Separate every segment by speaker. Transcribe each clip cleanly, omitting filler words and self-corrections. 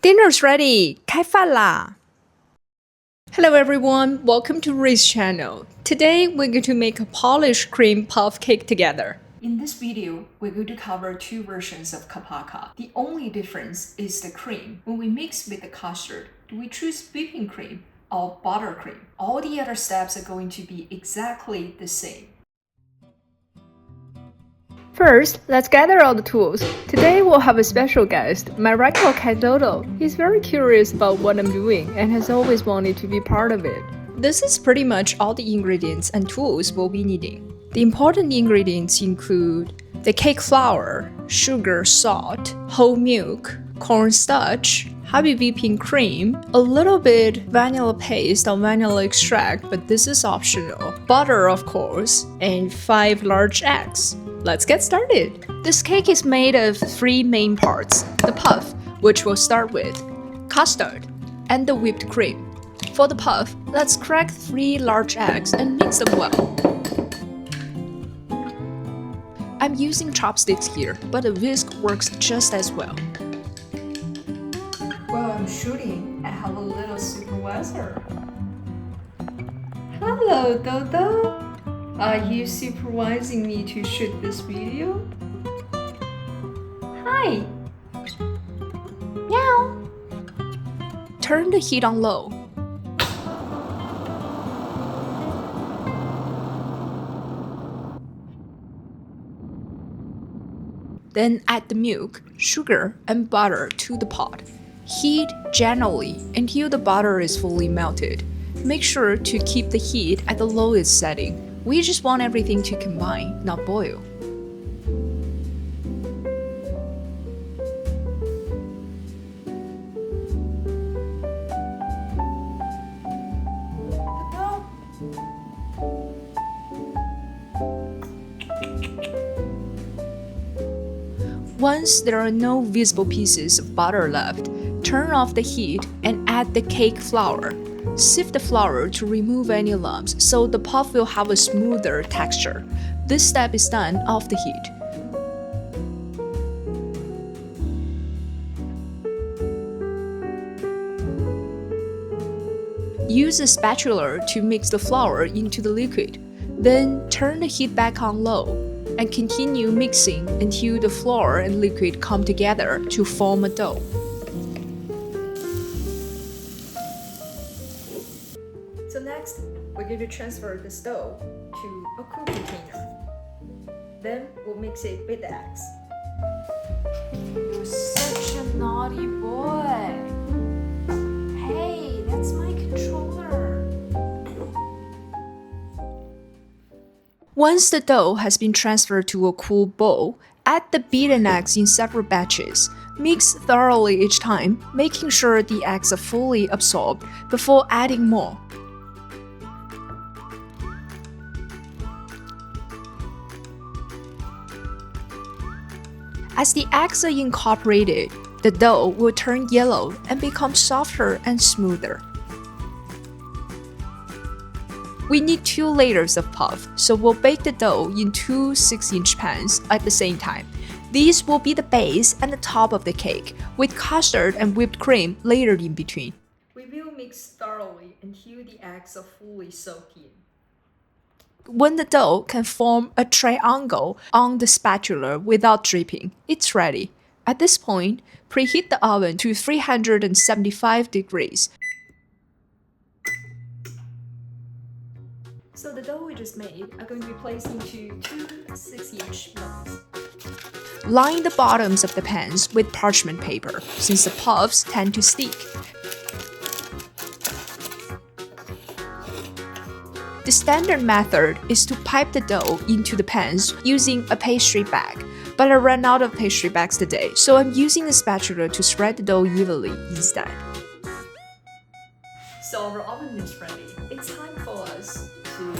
Speaker 1: Dinner's ready! 开饭啦! Hello everyone, welcome to Ray's channel. Today we're going to make a polished cream puff cake together. In this video, we're going to cover two versions of Karpatka. The only difference is the cream. When we mix with the custard, do we choose whipping cream or buttercream? All the other steps are going to be exactly the same. First, let's gather all the tools. Today we'll have a special guest, my ragdoll cat Dodo. He's very curious about what I'm doing and has always wanted to be part of it. This is pretty much all the ingredients and tools we'll be needing. The important ingredients include the cake flour, sugar, salt, whole milk, cornstarch, heavy whipping cream, a little bit vanilla paste or vanilla extract, but this is optional, butter of course, and 5 large eggs. Let's get started. This cake is made of 3 main parts: the puff, which we'll start with, custard, and the whipped cream. For the puff, let's crack 3 large eggs and mix them well. I'm using chopsticks here, but a whisk works just as well. While I'm shooting, I have a little supervisor. Hello, Dodo. Are you supervising me to shoot this video? Hi. Meow. Turn the heat on low. Then add the milk, sugar, and butter to the pot. Heat gently until the butter is fully melted. Make sure to keep the heat at the lowest setting. We just want everything to combine, not boil. Once there are no visible pieces of butter left, turn off the heat and add the cake flour. Sift the flour to remove any lumps so the puff will have a smoother texture. This step is done off the heat. Use a spatula to mix the flour into the liquid. Then turn the heat back on low and continue mixing until the flour and liquid come together to form a dough. So next, we're going to transfer the dough to a cool container. Then we'll mix it with the eggs. You're such a naughty boy. Hey, that's my controller. Once the dough has been transferred to a cool bowl, add the beaten eggs in separate batches. Mix thoroughly each time, making sure the eggs are fully absorbed before adding more. As the eggs are incorporated, the dough will turn yellow and become softer and smoother. We need 2 layers of puff, so we'll bake the dough in 2 6-inch pans at the same time. These will be the base and the top of the cake, with custard and whipped cream layered in between. We will mix thoroughly until the eggs are fully soaked in. When the dough can form a triangle on the spatula without dripping, it's ready. At this point, preheat the oven to 375 degrees. So the dough we just made are going to be placed into 2 6-inch molds. Line the bottoms of the pans with parchment paper, since the puffs tend to stick. The standard method is to pipe the dough into the pans using a pastry bag, but I ran out of pastry bags today, so I'm using a spatula to spread the dough evenly instead. So our oven is ready. It's time for us to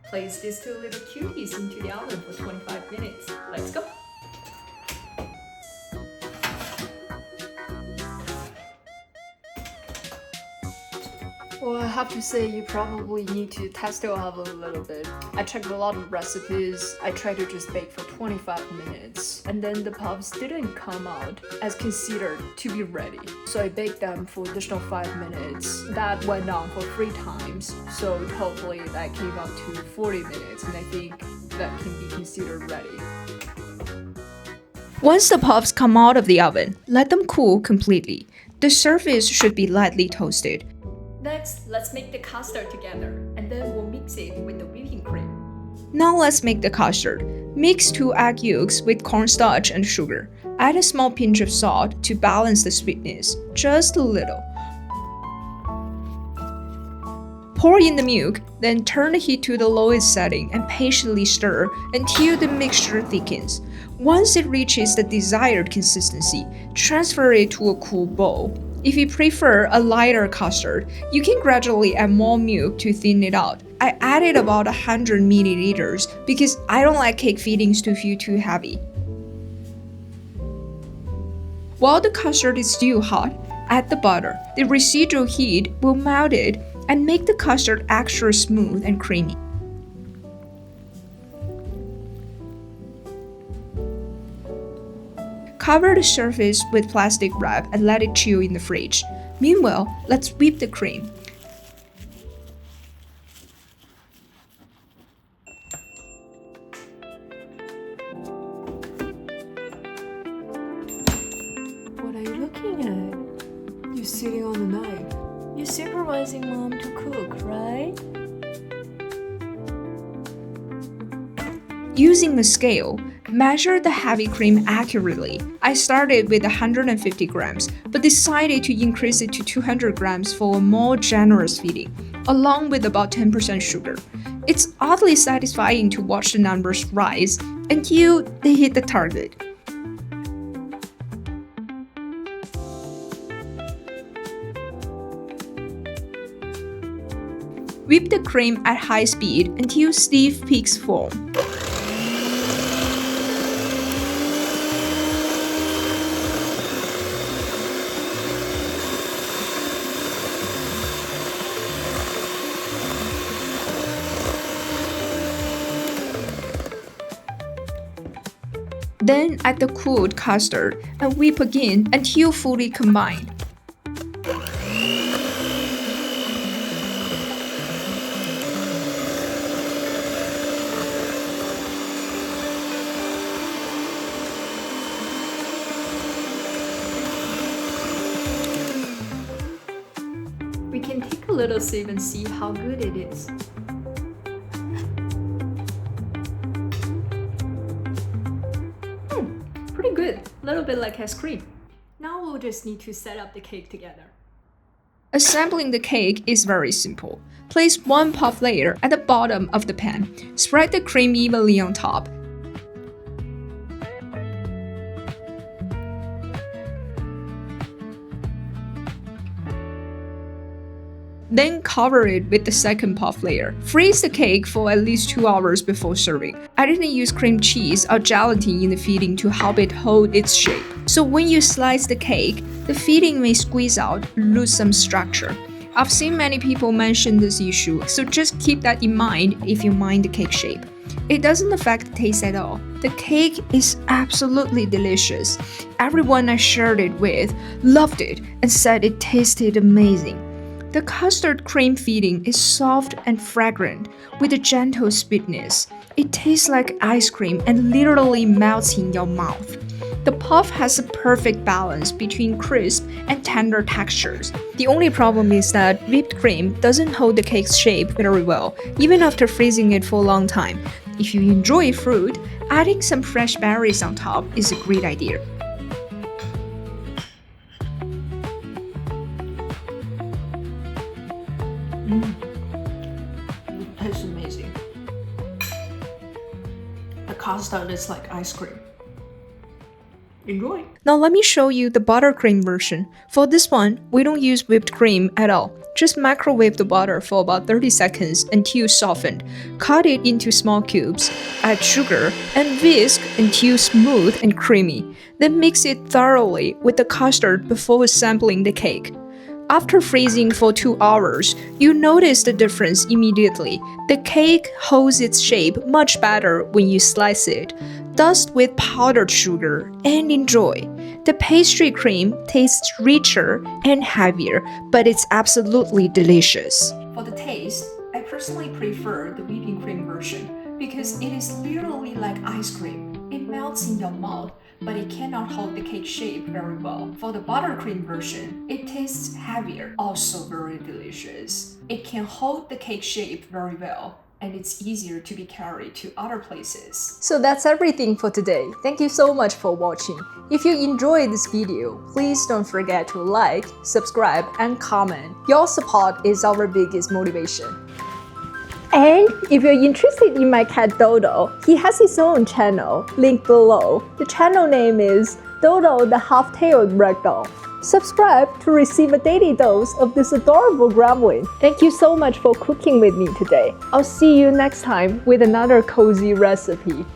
Speaker 1: place these 2 little cuties into the oven for 25 minutes. Let's go! Well, I have to say you probably need to test your oven a little bit. I checked a lot of recipes. I try to just bake for 25 minutes, and then the puffs didn't come out as considered to be ready. So I baked them for additional 5 minutes. That went on for 3 times, so totally that came out to 40 minutes, and I think that can be considered ready. Once the puffs come out of the oven, let them cool completely. The surface should be lightly toasted. Next, let's make the custard together, and then we'll mix it with the whipping cream. Now let's make the custard. Mix 2 egg yolks with cornstarch and sugar. Add a small pinch of salt to balance the sweetness, just a little. Pour in the milk, then turn the heat to the lowest setting and patiently stir until the mixture thickens. Once it reaches the desired consistency, transfer it to a cool bowl. If you prefer a lighter custard, you can gradually add more milk to thin it out. I added about 100 milliliters because I don't like cake fillings to feel too heavy. While the custard is still hot, add the butter. The residual heat will melt it and make the custard extra smooth and creamy. Cover the surface with plastic wrap and let it chill in the fridge. Meanwhile, let's whip the cream. What are you looking at? You're sitting on the knife. You're supervising mom to cook, right? Using the scale, measure the heavy cream accurately. I started with 150 grams, but decided to increase it to 200 grams for a more generous feeding, along with about 10% sugar. It's oddly satisfying to watch the numbers rise until they hit the target. Whip the cream at high speed until stiff peaks form. Then add the cooled custard and whip again until fully combined. We can take a little sip and see how good it is. Pretty good, a little bit like ice cream. Now we'll just need to set up the cake together. Assembling the cake is very simple. Place 1 puff layer at the bottom of the pan. Spread the cream evenly on top. Then cover it with the second puff layer. Freeze the cake for at least 2 hours before serving. I didn't use cream cheese or gelatin in the filling to help it hold its shape. So when you slice the cake, the filling may squeeze out, lose some structure. I've seen many people mention this issue, so just keep that in mind if you mind the cake shape. It doesn't affect the taste at all. The cake is absolutely delicious. Everyone I shared it with loved it and said it tasted amazing. The custard cream filling is soft and fragrant with a gentle sweetness. It tastes like ice cream and literally melts in your mouth. The puff has a perfect balance between crisp and tender textures. The only problem is that whipped cream doesn't hold the cake's shape very well, even after freezing it for a long time. If you enjoy fruit, adding some fresh berries on top is a great idea. It's amazing. The custard is like ice cream. Enjoy! Now let me show you the buttercream version. For this one, we don't use whipped cream at all. Just microwave the butter for about 30 seconds until softened. Cut it into small cubes, add sugar, and whisk until smooth and creamy. Then mix it thoroughly with the custard before assembling the cake. After freezing for 2 hours, you notice the difference immediately. The cake holds its shape much better when you slice it. Dust with powdered sugar and enjoy. The pastry cream tastes richer and heavier, but it's absolutely delicious. For the taste, I personally prefer the whipping cream version because it is literally like ice cream. It melts in your mouth, but it cannot hold the cake shape very well. For the buttercream version, it tastes heavier, also very delicious. It can hold the cake shape very well, and it's easier to be carried to other places. So that's everything for today. Thank you so much for watching. If you enjoyed this video, please don't forget to like, subscribe, and comment. Your support is our biggest motivation. And if you're interested in my cat Dodo, he has his own channel, linked below. The channel name is Dodo the Half-Tailed Ragdoll. Subscribe to receive a daily dose of this adorable gremlin. Thank you so much for cooking with me today. I'll see you next time with another cozy recipe.